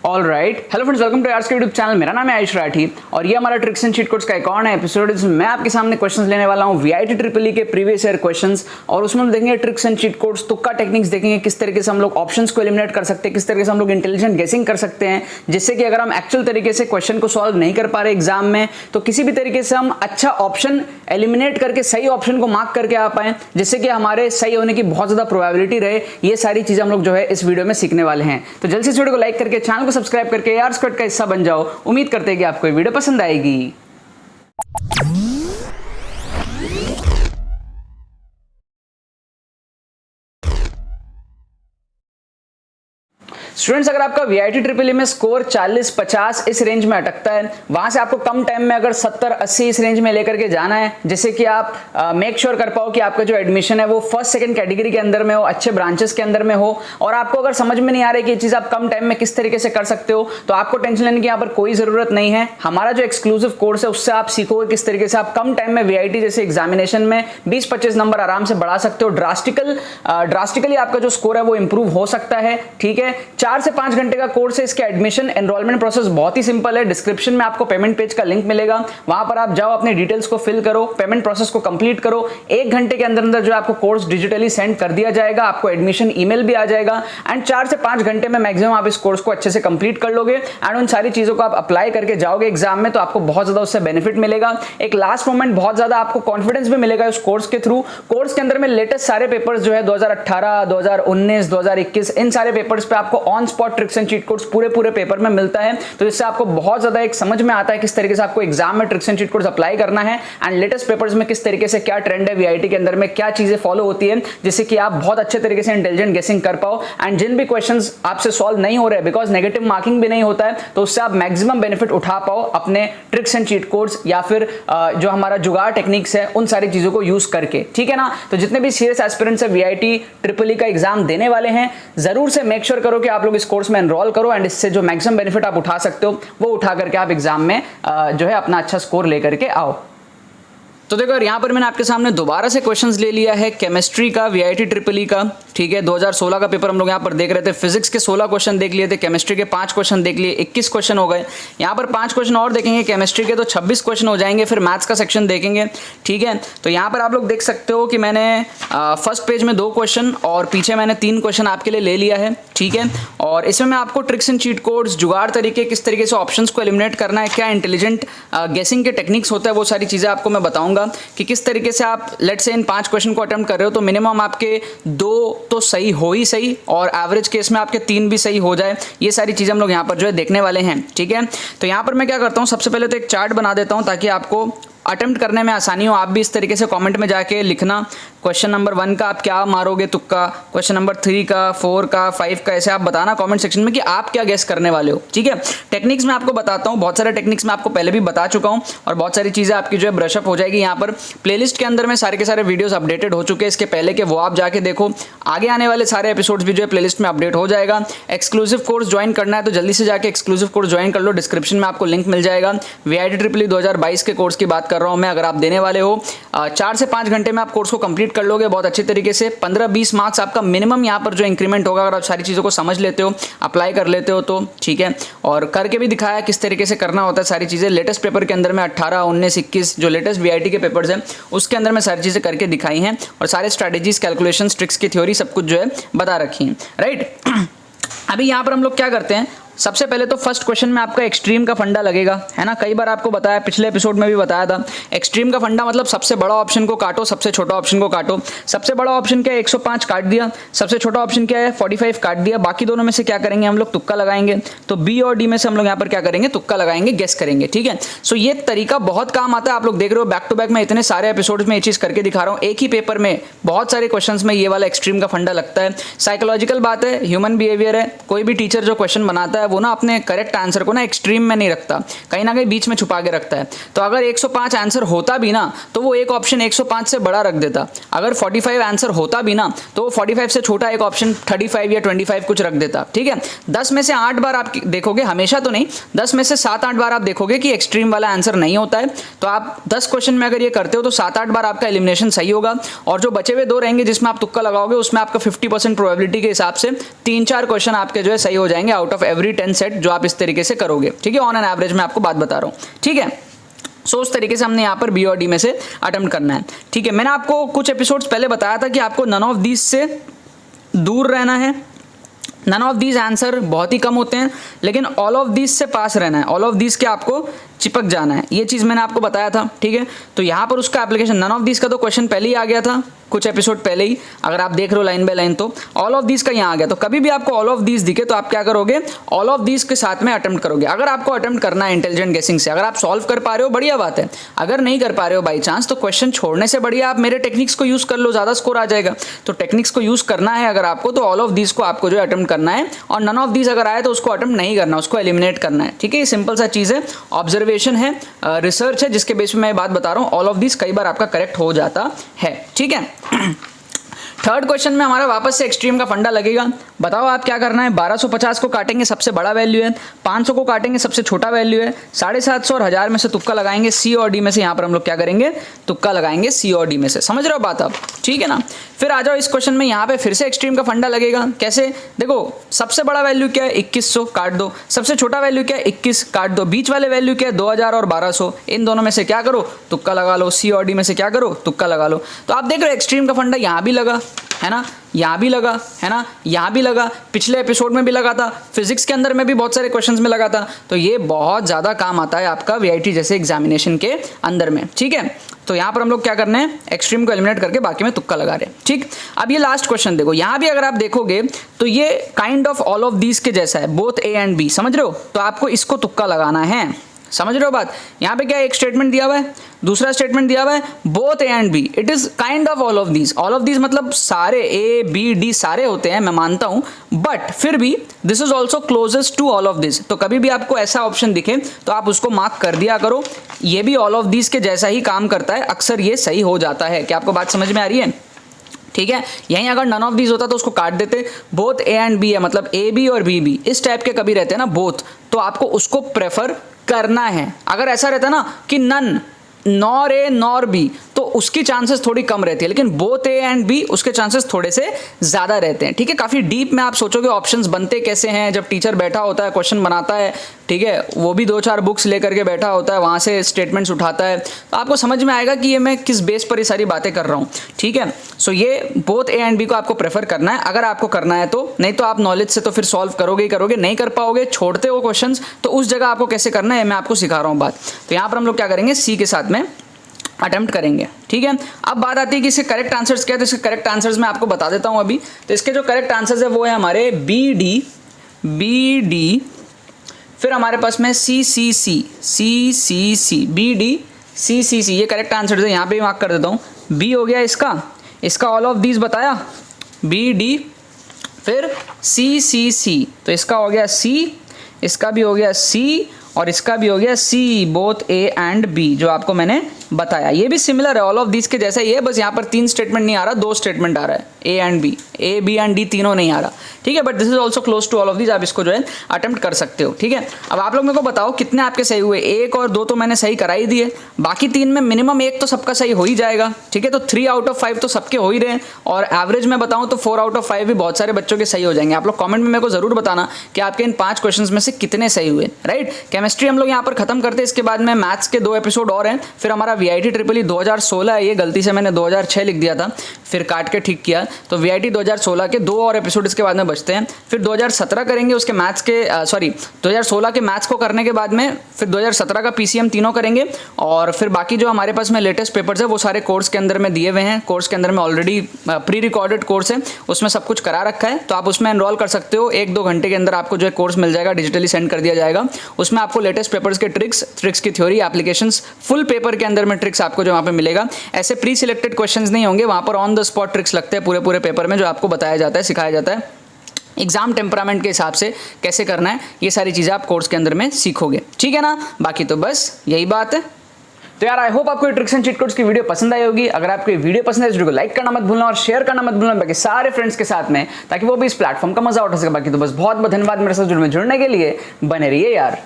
Alright, hello friends, welcome to arts के YouTube channel. मेरा नाम है आयुष राठी और ये हमारा ट्रिक्स एंड चीट कोड्स का एक और नया एपिसोड है जिसमें मैं आपके सामने क्वेश्चंस लेने वाला हूँ वीआईटी ट्रिपल ई के प्रीवियस ईयर क्वेश्चंस, और उसमें हम देखेंगे ट्रिक्स एंड चीट कोड्स, तुक्का टेक्निक्स देखेंगे, किस तरीके से हम लोग ऑप्शंस को एलिमिनेट कर सकते हैं, किस तरीके से हम लोग इंटेलिजेंट गेसिंग कर सकते हैं, जिससे कि अगर हम एक्चुअल तरीके से क्वेश्चन को सॉल्व नहीं कर पा रहे एग्जाम में तो किसी भी तरीके से हम अच्छा ऑप्शन एलिमिनेट करके सही ऑप्शन को मार्क करके आ पाए, जिससे कि हमारे सही होने की बहुत ज्यादा प्रोबेबिलिटी रहे। ये सारी चीजें हम लोग जो है इस वीडियो में सीखने वाले हैं। तो जल्दी से इस वीडियो को लाइक करके चैनल को सब्सक्राइब करके यार स्क्वाड का हिस्सा बन जाओ। उम्मीद करते हैं कि आपको ये वीडियो पसंद आएगी। स्टूडेंट्स, अगर आपका वीआईटी ट्रिपल ई में स्कोर 40-50 इस रेंज में अटकता है, वहां से आपको कम टाइम में अगर 70-80 इस रेंज में लेकर के जाना है, जिससे कि आप मेक श्योर कर पाओ कि आपका जो एडमिशन है वो फर्स्ट सेकंड कैटेगरी के अंदर में हो, अच्छे ब्रांचेस के अंदर में हो, और आपको अगर समझ में नहीं आ रहा है कि ये चीज आप कम टाइम में किस तरीके से कर सकते हो, तो आपको टेंशन लेने की यहाँ पर कोई जरूरत नहीं है। हमारा जो एक्सक्लूसिव कोर्स है उससे आप सीखोगे किस तरीके से आप कम टाइम में वीआईटी जैसे एग्जामिनेशन में 20-25 नंबर आराम से बढ़ा सकते हो। ड्रास्टिकली आपका जो स्कोर है वो इंप्रूव हो सकता है। ठीक है, 4 से 5 घंटे का कोर्स है। इसके एडमिशन एनरोलमेंट प्रोसेस बहुत ही सिंपल है। डिस्क्रिप्शन में आपको पेमेंट पेज का लिंक मिलेगा, वहां पर आप जाओ, अपने डिटेल्स को फिल करो, पेमेंट प्रोसेस को कंप्लीट करो। 1 घंटे के अंदर अंदर जो आपको कोर्स डिजिटली सेंड कर दिया जाएगा, आपको एडमिशन ईमेल भी आ जाएगा, एंड 4 से 5 घंटे में मैक्सिमम आप इस कोर्स को अच्छे से कंप्लीट कर लोगे एंड उन सारी चीजों को आप अप्लाई करके जाओगे एग्जाम में, तो आपको बहुत ज्यादा उससे बेनिफिट मिलेगा। एक लास्ट मोमेंट बहुत ज्यादा आपको कॉन्फिडेंस भी मिलेगा उस कोर्स के थ्रू। कोर्स के अंदर में लेटेस्ट सारे पेपर्स जो है 2018, 2019, 2021 इन सारे पेपर्स पे आपको on spot tricks and cheat codes पूरे पेपर में मिलता है, तो इससे आपको बहुत ज्यादा एक समझ में आता है किस तरीके से आपको एग्जाम में tricks and cheat codes apply करना है, एंड लेटेस्ट पेपर्स में किस तरीके से क्या ट्रेंड है वीआईटी के अंदर में, क्या चीजें फॉलो होती है, जिससे कि आप बहुत अच्छे तरीके से इंटेलिजेंट गेसिंग कर पाओ। एंड जिन भी क्वेश्चंस आपसे सॉल्व नहीं हो रहे, बिकॉज नेगेटिव मार्किंग भी नहीं होता है, तो उससे आप मैक्सिमम बेनिफिट उठा पाओ अपने ट्रिक्स एंड चीट कोड्स या फिर जो हमारा जुगाड़ टेक्निक्स है उन सारी चीजों को यूज करके। ठीक है ना, तो जितने भी सीरियस एस्पिरेंट्स है वीआईटी ट्रिपल ई का एग्जाम देने वाले हैं, जरूर से मेक श्योर करो कि आप लोग इस कोर्स में एनरोल करो, एंड इससे जो मैक्सिमम बेनिफिट आप उठा सकते हो वो उठा करके आप एग्जाम में जो है अपना अच्छा स्कोर लेकर के आओ। तो देखो, यहाँ पर मैंने आपके सामने दोबारा से क्वेश्चंस ले लिया है केमिस्ट्री का, वीआईटी ट्रिपल ई का। ठीक है, 2016 का पेपर हम लोग यहाँ पर देख रहे थे। फिजिक्स के 16 क्वेश्चन देख लिए थे, केमिस्ट्री के 5 क्वेश्चन देख लिए, 21 क्वेश्चन हो गए। यहाँ पर 5 क्वेश्चन और देखेंगे केमिस्ट्री के तो 26 क्वेश्चन हो जाएंगे। फिर मैथ्स का सेक्शन देखेंगे। ठीक है, तो यहाँ पर आप लोग देख सकते हो कि मैंने फर्स्ट पेज में 2 क्वेश्चन और पीछे मैंने 3 क्वेश्चन आपके लिए ले लिया है। ठीक है, और इसमें मैं आपको ट्रिक्स एंड चीट कोड्स, जुगाड़ तरीके, किस तरीके से ऑप्शंस को एलिमिनेट करना है, क्या इंटेलिजेंट गेसिंग के टेक्निक्स होता है, वो सारी चीज़ें आपको मैं बताऊंगा कि किस तरीके से आप लेट से इन 5 क्वेश्चन को अटेम्प्ट कर रहे हो तो मिनिमम आपके 2 तो सही हो ही सही, और एवरेज केस में आपके 3 भी सही हो जाए। ये सारी चीज़ें हम लोग यहाँ पर जो है देखने वाले हैं। ठीक है, तो यहाँ पर मैं क्या करता हूँ, सबसे पहले तो एक चार्ट बना देता हूँ ताकि आपको अटेम्प्ट करने में आसानी हो। आप भी इस तरीके से कमेंट में जाके लिखना क्वेश्चन नंबर 1 का आप क्या मारोगे तुक्का, क्वेश्चन नंबर 3 का, 4 का, 5 का, ऐसे आप बताना कमेंट सेक्शन में कि आप क्या गेस करने वाले हो। ठीक है, टेक्निक्स मैं आपको बताता हूँ, बहुत सारे टेक्निक्स मैं आपको पहले भी बता चुका हूँ और बहुत सारी चीज़ें आपकी जो है ब्रशअप हो जाएगी। यहाँ पर प्लेलिस्ट के अंदर में सारे के सारे वीडियोस अपडेटेड हो चुके हैं इसके पहले के, वो आप जाके देखो। आगे आने वाले सारे एपिसोड्स भी जो है प्लेलिस्ट में अपडेट हो जाएगा। एक्सक्लूसिव कोर्स ज्वाइन करना है तो जल्दी से जाके एक्सक्लूसिव कोर्स ज्वाइन कर लो, डिस्क्रिप्शन में आपको लिंक मिल जाएगा। वीआईटी ट्रिपल ई 2022 के कोर्स की बात कर रहा हूँ मैं। अगर आप देने वाले हो 4 से 5 घंटे में आप कोर्स को कंप्लीट कर लोगे बहुत अच्छे तरीके से। 15-20 मार्क्स आपका मिनिमम यहाँ पर जो इंक्रीमेंट होगा, अगर आप सारी चीज़ों को समझ लेते हो, अप्लाई कर लेते हो तो। ठीक है, और करके भी दिखाया किस तरीके से करना होता है सारी चीज़ें। लेटेस्ट पेपर के अंदर में 18, 19, 21 जो लेटेस्ट वीआईटी के पेपर्स हैं उसके अंदर में सारी चीज़ें करके दिखाई हैं, और सारे स्ट्रैटेजीज, कैलकुलेशन, ट्रिक्स की थ्योरी सब कुछ जो है बता रखी है। राइट, अभी यहाँ पर हम लोग क्या करते हैं, सबसे पहले तो फर्स्ट क्वेश्चन में आपका एक्सट्रीम का फंडा लगेगा, है ना। कई बार आपको बताया, पिछले एपिसोड में भी बताया था, एक्सट्रीम का फंडा मतलब सबसे बड़ा ऑप्शन को काटो, सबसे छोटा ऑप्शन को काटो। सबसे बड़ा ऑप्शन क्या है, 105 काट दिया। सबसे छोटा ऑप्शन क्या है, 45 काट दिया। बाकी दोनों में से क्या करेंगे हम लोग, तुक्का लगाएंगे। तो बी और डी में से हम लोग यहाँ पर क्या करेंगे, तुक्का लगाएंगे, गेस करेंगे। ठीक है, सो ये तरीका बहुत काम आता है। आप लोग देख रहे हो बैक टू बैक मैं इतने सारे एपिसोड्स में ये चीज़ करके दिखा रहा हूँ। एक ही पेपर में बहुत सारे क्वेश्चन में ये वाला एक्सट्रीम का फंडा लगता है। साइकोलॉजिकल बात है, ह्यूमन बिहेवियर है। कोई भी टीचर जो क्वेश्चन बनाता है वो ना अपने करेक्ट आंसर को ना एक्सट्रीम में नहीं रखता, कहीं ना कहीं बीच में छुपा के रखता है। तो अगर 105 आंसर होता भी ना तो वो एक ऑप्शन 105 से बड़ा रख देता। अगर 45 आंसर होता भी ना तो वो 45 से छोटा एक ऑप्शन 35 या 25 कुछ रख देता। ठीक है, 10 में से 8 बार आप देखोगे, हमेशा तो नहीं, 10 में से 7-8 बार आप देखोगे कि एक्सट्रीम वाला आंसर नहीं होता है। तो आप 10 क्वेश्चन में अगर ये करते हो तो 7-8 बार आपका एलिमिनेशन सही होगा, और जो बचे हुए 2 रहेंगे जिसमें आप तुक्का लगाओगे उसमें आपका 50% प्रोबेबिलिटी के हिसाब से 3-4 क्वेश्चन आपके जो है सही हो जाएंगे आउट ऑफ एवरी 10 सेट जो आप इस तरीके से करोगे, ठीक है, ऑन एन एवरेज मैं आपको बात बता रहा हूँ, ठीक है। सो उस तरीके से हमने यहाँ पर बी और डी में से अटेम्प्ट करना है, ठीक है। मैंने आपको कुछ एपिसोड्स पहले बताया था कि आपको नन ऑफ दीज से दूर रहना है, नन ऑफ दीज आंसर बहुत ही कम होते हैं, लेकिन ऑल ऑफ दीज से पास रहना है, ऑल ऑफ दीज के आपको चिपक जाना है, ये चीज़ मैंने आपको बताया था, ठीक है। तो यहाँ पर उसका एप्लीकेशन नन ऑफ दीज का तो क्वेश्चन पहले ही आ गया था कुछ एपिसोड पहले ही, अगर आप देख रहे हो लाइन बाय लाइन, तो ऑल ऑफ दीज का यहाँ आ गया। तो कभी भी आपको ऑल ऑफ दीज दिखे तो आप क्या करोगे, ऑल ऑफ दीज के साथ में अटेम्प्ट करोगे। अगर आपको अटेम्प्ट करना है इंटेलिजेंट गेसिंग से, अगर आप सॉल्व कर पा रहे हो बढ़िया बात है, अगर नहीं कर पा रहे हो बाई चांस, तो क्वेश्चन छोड़ने से बढ़िया आप मेरे टेक्निक्स को यूज कर लो, ज्यादा स्कोर आ जाएगा। तो टेक्निक्स को यूज करना है अगर आपको, तो ऑल ऑफ दीज को आपको जो अटेम्प्ट करना है, और नन ऑफ दीज अगर आए तो उसको अटेम्प्ट नहीं करना, उसको एलिमिनेट करना है, ठीक है। ये सिंपल सा चीज है, ऑब्जर्वेशन है, रिसर्च है, जिसके बेस पे मैं बात बता रहा हूँ। ऑल ऑफ दीज कई बार आपका करेक्ट हो जाता है, ठीक है। थर्ड क्वेश्चन में हमारा वापस से एक्सट्रीम का फंडा लगेगा। बताओ आप क्या करना है, 1250 को काटेंगे, सबसे बड़ा वैल्यू है, 500 को काटेंगे, सबसे छोटा वैल्यू है, 750 और 1000 में से तुक्का लगाएंगे, सी और डी में से। यहाँ पर हम लोग क्या करेंगे, तुक्का लगाएंगे सी और डी में से। समझ रहे हो बात आप, ठीक है ना। फिर आ जाओ इस क्वेश्चन में, यहाँ पे फिर से एक्सट्रीम का फंडा लगेगा। कैसे, देखो सबसे बड़ा वैल्यू क्या है 2100, काट दो। सबसे छोटा वैल्यू क्या है 21, काट दो। बीच वाले वैल्यू क्या है 2000 और 1200, इन दोनों में से क्या करो, तुक्का लगा लो। सी और डी में से क्या करो, तुक्का लगा लो। तो आप देख रहे हो एक्सट्रीम का फंडा यहाँ भी लगा है ना, यहाँ भी लगा है ना, यहाँ भी लगा, पिछले एपिसोड में भी लगा था, फिजिक्स के अंदर में भी बहुत सारे क्वेश्चंस में लगा था। तो ये बहुत ज़्यादा काम आता है आपका वीआईटी जैसे एग्जामिनेशन के अंदर में, ठीक है। तो यहाँ पर हम लोग क्या करने हैं, एक्सट्रीम को एलिमिनेट करके बाकी में तुक्का लगा रहे हैं, ठीक। अब ये लास्ट क्वेश्चन देखो, यहाँ भी अगर आप देखोगे तो ये kind of all of these के जैसा है, बोथ ए एंड बी, समझ रहे हो। तो आपको इसको तुक्का लगाना है, समझ रहे हो बात। यहाँ पे क्या एक स्टेटमेंट दिया हुआ है, दूसरा स्टेटमेंट दिया हुआ है, both A and B, it is kind of all of these. All of these मतलब सारे ए बी डी सारे होते हैं, मैं मानता हूं, बट फिर भी this is also closest to all of this. तो कभी भी आपको ऐसा ऑप्शन दिखे तो आप उसको मार्क कर दिया करो, ये भी ऑल ऑफ दीज के जैसा ही काम करता है, अक्सर ये सही हो जाता है। क्या आपको बात समझ में आ रही है, ठीक है। यहीं अगर नन ऑफ दीज होता तो उसको काट देते। बोथ ए एंड बी है, मतलब ए बी और बी बी, इस टाइप के कभी रहते हैं ना बोथ, तो आपको उसको प्रेफर करना है। अगर ऐसा रहता ना कि none, nor A nor B, तो उसकी चांसेस थोड़ी कम रहती है, लेकिन बोथ ए एंड बी उसके चांसेस थोड़े से ज्यादा रहते हैं, ठीक है। काफी डीप में आप सोचोगे ऑप्शंस बनते कैसे हैं, जब टीचर बैठा होता है क्वेश्चन बनाता है, ठीक है, वो भी 2-4 बुक्स लेकर के बैठा होता है, वहां से स्टेटमेंट्स उठाता है, तो आपको समझ में आएगा कि ये मैं किस बेस पर ये सारी बातें कर रहा हूँ, ठीक है। सो ये बोथ ए एंड बी को आपको प्रेफर करना है अगर आपको करना है तो, नहीं तो आप नॉलेज से तो फिर सॉल्व करोगे ही करोगे, नहीं कर पाओगे, छोड़ते हो क्वेश्चंस, तो उस जगह आपको कैसे करना है मैं आपको सिखा रहा हूँ बात। तो यहाँ पर हम लोग क्या करेंगे, सी के साथ में अटेम्प्ट करेंगे, ठीक है। अब बात आती है कि इसके करेक्ट आंसर्स क्या है, तो इसके करेक्ट आंसर्स मैं आपको बता देता हूं अभी। तो इसके जो करेक्ट आंसर्स है वो है हमारे बी डी, फिर हमारे पास में सी सी सी, बी डी सी सी सी, ये करेक्ट आंसर है। यहाँ पे मार्क कर देता हूँ, बी हो गया इसका ऑल ऑफ दीज बताया, बी डी, फिर सी सी सी, तो इसका हो गया सी, इसका भी हो गया सी, और इसका भी हो गया सी, बोथ ए एंड बी, जो आपको मैंने बताया। ये भी सिमिलर है, ऑल ऑफ दिस के जैसा ही है, बस यहाँ पर 3 स्टेटमेंट नहीं आ रहा, 2 स्टेटमेंट आ रहा है, A and B, A B and D तीनों नहीं आ रहा, ठीक है। But this is also close to all of this, आप इसको जो है अटेम्प्ट कर सकते हो, ठीक है। अब आप लोग मेरे को बताओ कितने आपके सही हुए, 1 और 2 तो मैंने सही करा ही दिए, बाकी 3 में मिनिमम 1 तो सबका सही हो ही जाएगा, ठीक है। तो 3 आउट ऑफ 5 तो सबके हो ही रहे हैं, और एवरेज में बताऊं तो 4 आउट ऑफ 5 भी बहुत सारे बच्चों के सही हो जाएंगे। आप लोग कमेंट में मेरे को जरूर बताना कि आपके इन 5 क्वेश्चंस में से कितने सही हुए, राइट। केमिस्ट्री हम लोग यहाँ पर खत्म करते हैं, इसके बाद में मैथ्स के 2 एपिसोड और हैं, फिर हमारा वीआईटी ट्रिपल ई 2016 है, ये गलती से मैंने 2006 लिख दिया था, फिर काट के ठीक किया, तो वीआईटी 2016 के 2 और एपिसोड इसके बाद में बचते हैं। फिर 2017 करेंगे उसके मैथ्स के 2016 के मैथ्स को करने के बाद में फिर 2017 का पीसीएम तीनों करेंगे, और फिर बाकी जो हमारे पास में लेटेस्ट पेपर्स है वो सारे कोर्स के अंदर में दिए हुए हैं, कोर्स के अंदर में ऑलरेडी प्री रिकॉर्डेड कोर्स है, उसमें सब कुछ करा रखा है, तो आप उसमें एनरोल कर सकते हो। 1-2 घंटे के अंदर आपको जो है कोर्स मिल जाएगा, डिजिटली सेंड कर दिया जाएगा। उसमें आपको लेटेस्ट पेपर्स के ट्रिक्स की थ्योरी, एप्लीकेशंस, फुल पेपर के अंदर में ट्रिक्स आपको जो वहाँ पे मिलेगा। ऐसे प्री सिलेक्टेड क्वेश्चंस नहीं होंगे, वहाँ पर ऑन द स्पॉट ट्रिक्स लगते हैं पूरे पेपर में, जो आपको बताया जाता है, सिखाया जाता है एग्जाम टेम्परामेंट के हिसाब से कैसे करना है, ये सारी चीज़ें आप कोर्स के अंदर में सीखोगे, ठीक है ना। बाकी तो बस यही बात है। तो यार आई होप आपको ट्रिक्स एंड चीट कोड्स की वीडियो पसंद आई होगी। अगर आपको ये वीडियो पसंद है, इस वीडियो को लाइक करना मत भूलना और शेयर करना मत भूलना बाकी सारे फ्रेंड्स के साथ में, ताकि वो भी इस प्लेटफॉर्म का मजा उठा सके। बाकी तो बस बहुत बहुत धन्यवाद मेरे साथ जुड़ने के लिए, बने रहिए यार।